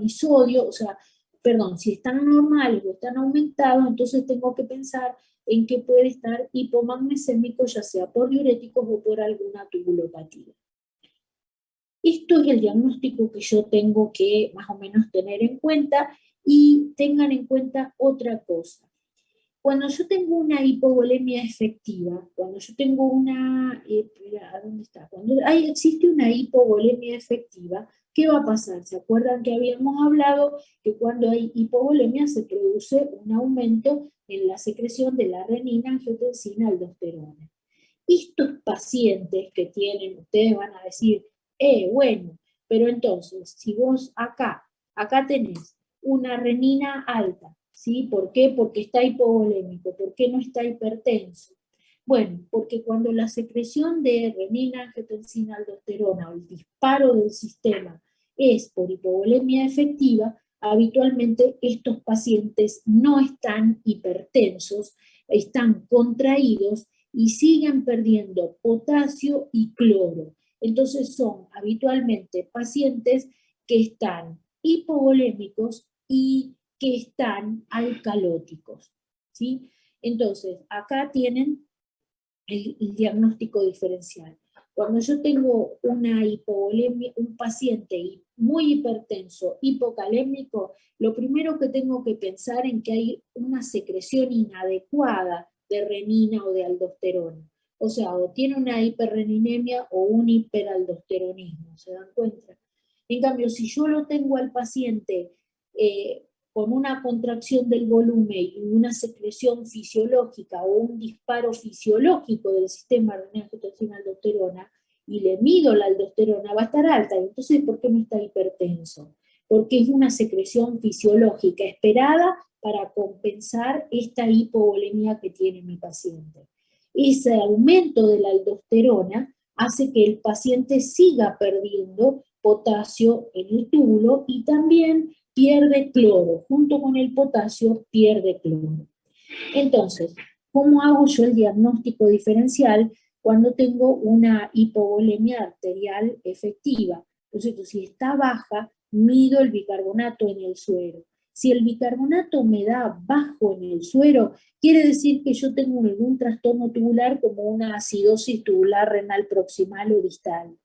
sodio, o sea, si están normales o están aumentados, entonces tengo que pensar en que puede estar hipomagnesémico, ya sea por diuréticos o por alguna tubulopatía. Esto es el diagnóstico que yo tengo que más o menos tener en cuenta, y tengan en cuenta otra cosa. Cuando yo tengo una hipovolemia efectiva, cuando yo tengo una, ¿dónde está? Cuando existe una hipovolemia efectiva, ¿qué va a pasar? ¿Se acuerdan que habíamos hablado que cuando hay hipovolemia se produce un aumento en la secreción de la renina, angiotensina, aldosterona? Estos pacientes que tienen, ustedes van a decir, bueno, pero entonces, si vos acá tenés una renina alta, ¿sí? ¿Por qué? Porque está hipovolémico. ¿Por qué no está hipertenso? Bueno, porque cuando la secreción de renina, angiotensina, aldosterona o el disparo del sistema es por hipovolemia efectiva, habitualmente estos pacientes no están hipertensos, están contraídos y siguen perdiendo potasio y cloro. Entonces son habitualmente pacientes que están hipovolémicos y que están alcalóticos, ¿sí? Entonces, acá tienen el diagnóstico diferencial. Cuando yo tengo una hipovolemia, un paciente muy hipertenso, hipocalémico, lo primero que tengo que pensar en que hay una secreción inadecuada de renina o de aldosterona. O sea, o tiene una hiperreninemia o un hiperaldosteronismo, ¿se dan cuenta? En cambio, si yo lo tengo al paciente con una contracción del volumen y una secreción fisiológica o un disparo fisiológico del sistema renina-angiotensina-aldosterona, y le mido la aldosterona, va a estar alta. Entonces, ¿por qué no está hipertenso? Porque es una secreción fisiológica esperada para compensar esta hipovolemia que tiene mi paciente. Ese aumento de la aldosterona hace que el paciente siga perdiendo potasio en el túbulo y también pierde cloro, junto con el potasio pierde cloro. Entonces, ¿Cómo hago yo el diagnóstico diferencial cuando tengo una hipovolemia arterial efectiva? Entonces, si está baja, mido el bicarbonato en el suero. Si el bicarbonato me da bajo en el suero, quiere decir que yo tengo algún trastorno tubular como una acidosis tubular renal proximal o distal.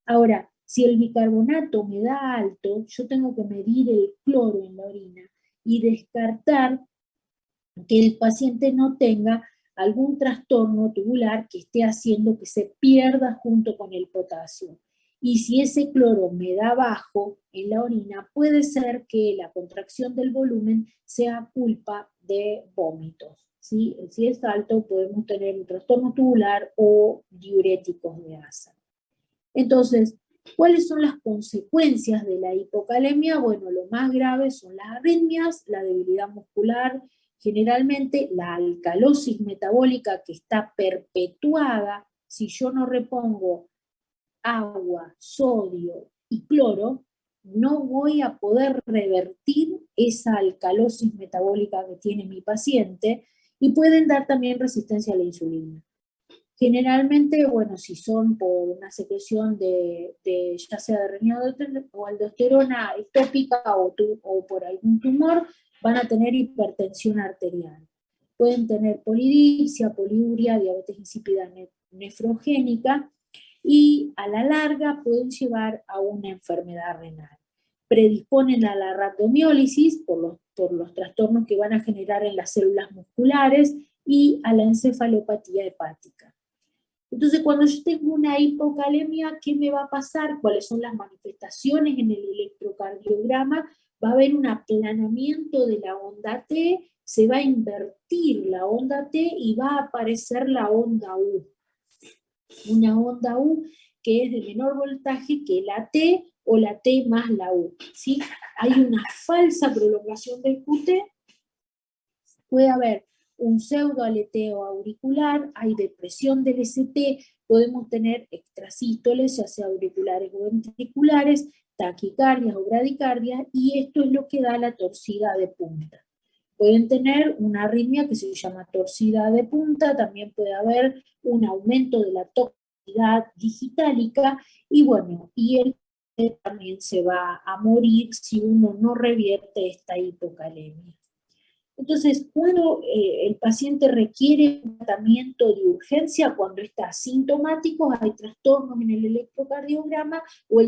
Ahora, si el bicarbonato me da alto, yo tengo que medir el cloro en la orina y descartar que el paciente no tenga algún trastorno tubular que esté haciendo que se pierda junto con el potasio. Y si ese cloro me da bajo en la orina, puede ser que la contracción del volumen sea culpa de vómitos. ¿Sí? Si es alto, podemos tener un trastorno tubular o diuréticos de asa. Entonces, ¿cuáles son las consecuencias de la hipocalemia? Bueno, lo más grave son las arritmias, la debilidad muscular, generalmente la alcalosis metabólica que está perpetuada si yo no repongo agua, sodio y cloro, no voy a poder revertir esa alcalosis metabólica que tiene mi paciente y pueden dar también resistencia a la insulina. Generalmente, bueno, si son por una secreción ya sea de riñón o aldosterona ectópica o por algún tumor, van a tener hipertensión arterial. Pueden tener polidipsia, poliuria, diabetes insípida nefrogénica, y a la larga pueden llevar a una enfermedad renal. Predisponen a la rhabdomiólisis por los trastornos que van a generar en las células musculares y a la encefalopatía hepática. Entonces, cuando yo tengo una hipocalemia, ¿qué me va a pasar? ¿Cuáles son las manifestaciones en el electrocardiograma? Va a haber un aplanamiento de la onda T, se va a invertir la onda T y va a aparecer la onda U. Una onda U que es de menor voltaje que la T o la T más la U. ¿Sí? Hay una falsa prolongación del QT, puede haber un pseudoaleteo auricular, hay depresión del ST, podemos tener extrasístoles, ya sea auriculares o ventriculares, taquicardias o bradicardias, y esto es lo que da la torcida de punta. Pueden tener una arritmia que se llama torcida de punta, también puede haber un aumento de la toxicidad digitálica, y bueno, y el también se va a morir si uno no revierte esta hipocalemia. Entonces, cuando el paciente requiere un tratamiento de urgencia, cuando está asintomático, hay trastornos en el electrocardiograma o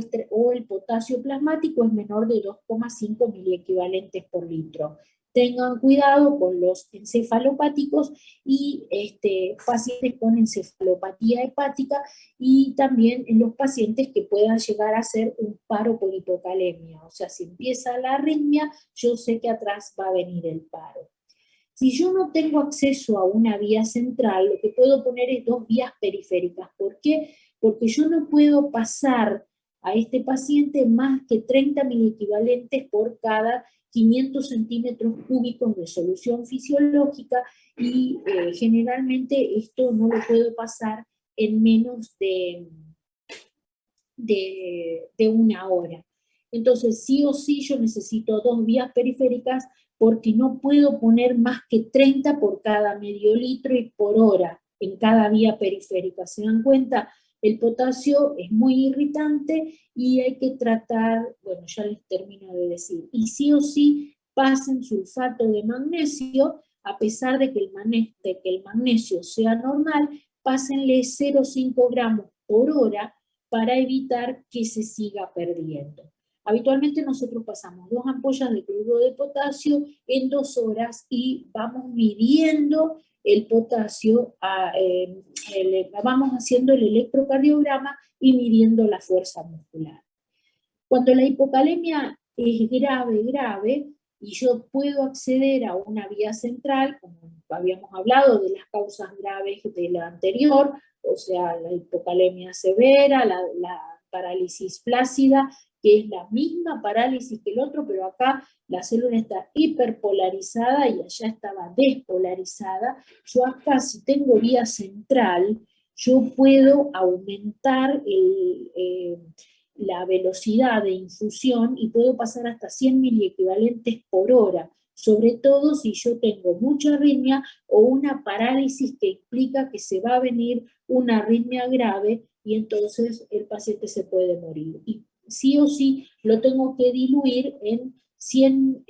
el potasio plasmático es menor de 2,5 miliequivalentes por litro. Tengan cuidado con los encefalopáticos y pacientes con encefalopatía hepática, y también en los pacientes que puedan llegar a ser un paro por hipocalemia. O sea, si empieza la arritmia, yo sé que atrás va a venir el paro. Si yo no tengo acceso a una vía central, lo que puedo poner es 2 vías periféricas. ¿Por qué? Porque yo no puedo pasar a este paciente más que 30 miliequivalentes por cada 500 centímetros cúbicos de solución fisiológica, y generalmente esto no lo puedo pasar en menos de una hora. Entonces, sí o sí, yo necesito 2 vías periféricas porque no puedo poner más que 30 por cada medio litro y por hora en cada vía periférica. ¿Se dan cuenta? El potasio es muy irritante y hay que tratar, bueno, ya les termino de decir, y sí o sí pasen sulfato de magnesio, a pesar de que el magnesio sea normal, pásenle 0,5 gramos por hora para evitar que se siga perdiendo. Habitualmente nosotros pasamos 2 ampollas de cloruro de potasio en 2 horas y vamos midiendo el potasio, vamos haciendo el electrocardiograma y midiendo la fuerza muscular. Cuando la hipocalemia es grave, y yo puedo acceder a una vía central, como habíamos hablado de las causas graves de la anterior, o sea, la hipocalemia severa, la parálisis flácida, que es la misma parálisis que el otro, pero acá la célula está hiperpolarizada y allá estaba despolarizada. Yo acá, si tengo vía central, yo puedo aumentar la velocidad de infusión y puedo pasar hasta 100 miliequivalentes por hora. O sobre todo si yo tengo mucha arritmia o una parálisis que implica que se va a venir una arritmia grave y entonces el paciente se puede morir. Y sí o sí lo tengo que diluir en 100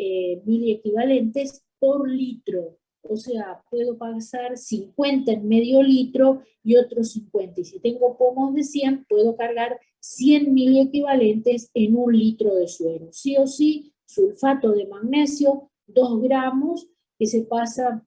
miliequivalentes por litro. O sea, puedo pasar 50 en medio litro y otros 50. Y si tengo pomos de 100, puedo cargar 100 miliequivalentes en 1 litro de suero. Sí o sí, sulfato de magnesio, 2 gramos, que se pasa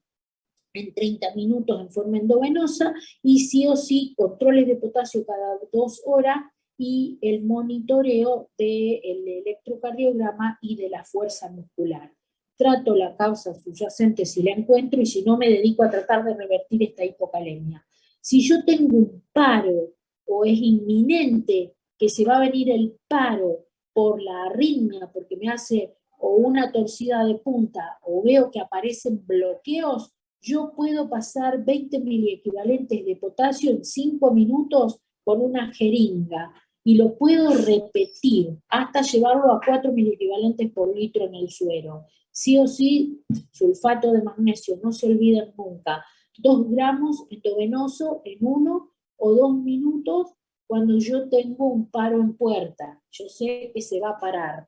en 30 minutos en forma endovenosa, y sí o sí, controles de potasio cada 2 horas y el monitoreo del electrocardiograma y de la fuerza muscular. Trato la causa subyacente si la encuentro y si no me dedico a tratar de revertir esta hipocalemia. Si yo tengo un paro o es inminente que se va a venir el paro por la arritmia, porque me hace o una torcida de punta o veo que aparecen bloqueos, yo puedo pasar 20 miliequivalentes de potasio en 5 minutos con una jeringa y lo puedo repetir hasta llevarlo a 4 miliequivalentes por litro en el suero. Sí o sí, sulfato de magnesio, no se olviden nunca. 2 gramos endovenoso en 1 o 2 minutos cuando yo tengo un paro en puerta. Yo sé que se va a parar.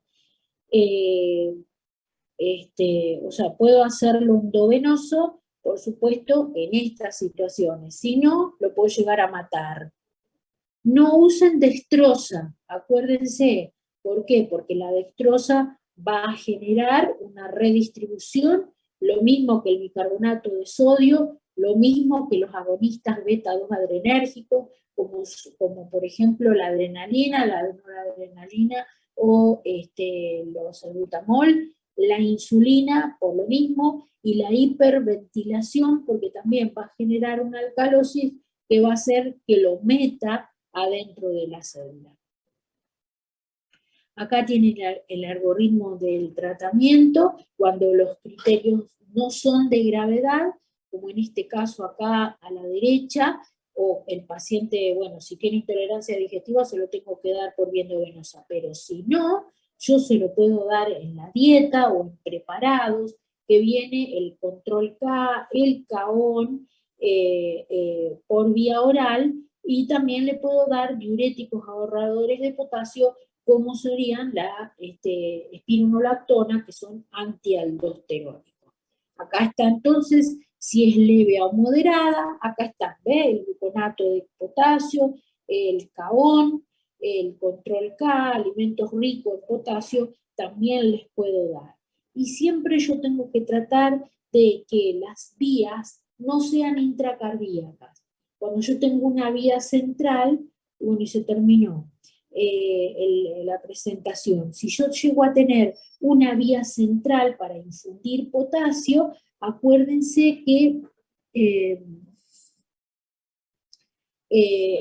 O sea, puedo hacerlo endovenoso, por supuesto, en estas situaciones. Si no, lo puedo llegar a matar. No usen dextrosa, acuérdense. ¿Por qué? Porque la dextrosa va a generar una redistribución, lo mismo que el bicarbonato de sodio, lo mismo que los agonistas beta-2 adrenérgicos, como por ejemplo la adrenalina, la noradrenalina o los salbutamol, la insulina por lo mismo, y la hiperventilación, porque también va a generar una alcalosis que va a hacer que lo meta adentro de la célula. Acá tienen el algoritmo del tratamiento, cuando los criterios no son de gravedad, como en este caso acá a la derecha, o el paciente, bueno, si tiene intolerancia digestiva se lo tengo que dar por vía endovenosa, pero si no, yo se lo puedo dar en la dieta o en preparados, que viene el control K, el CAON, por vía oral, y también le puedo dar diuréticos ahorradores de potasio, como serían la espironolactona, que son antialdosterónicos. Acá está entonces, si es leve o moderada, acá está, ¿ve? El gluconato de potasio, el CAON, el control K, alimentos ricos en potasio, también les puedo dar. Y siempre yo tengo que tratar de que las vías no sean intracardíacas. Cuando yo tengo una vía central, bueno, y se terminó la presentación. Si yo llego a tener una vía central para infundir potasio, acuérdense que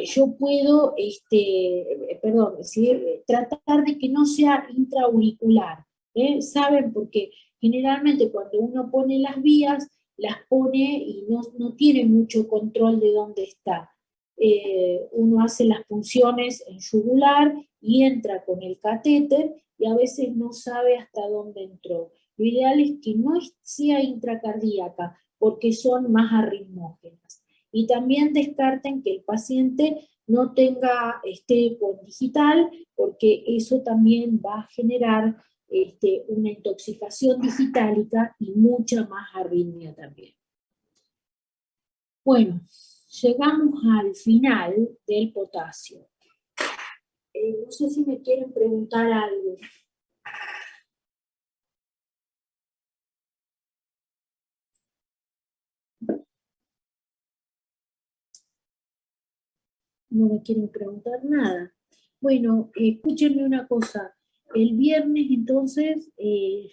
yo puedo, tratar de que no sea intraauricular. ¿Saben? Porque generalmente cuando uno pone las vías, las pone y no tiene mucho control de dónde está. Uno hace las punciones en yugular y entra con el catéter y a veces no sabe hasta dónde entró. Lo ideal es que no sea intracardíaca porque son más arritmógenas. Y también descarten que el paciente no tenga con digital, porque eso también va a generar una intoxicación digitálica y mucha más arritmia también. Bueno, llegamos al final del potasio. No sé si me quieren preguntar algo. No me quieren preguntar nada. Bueno, escúchenme una cosa. El viernes entonces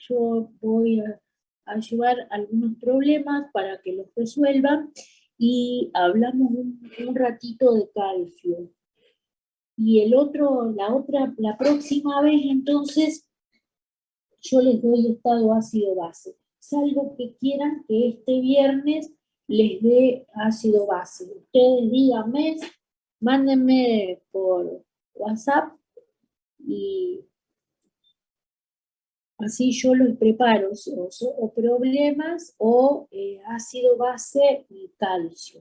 yo voy a llevar algunos problemas para que los resuelvan y hablamos un ratito de calcio. Y la próxima vez entonces yo les doy estado ácido base. Salvo que quieran que este viernes les dé ácido base. Ustedes díganme, mándenme por WhatsApp y Así yo los preparo, o problemas o ácido base y calcio.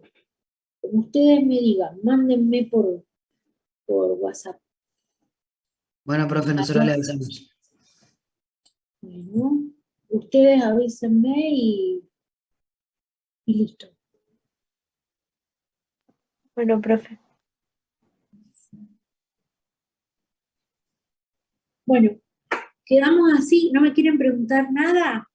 Como ustedes me digan, mándenme por WhatsApp. Bueno, profe, nosotros le avisamos. Bueno, ustedes avísenme y listo. Bueno, profe. Bueno, quedamos así, ¿no me quieren preguntar nada?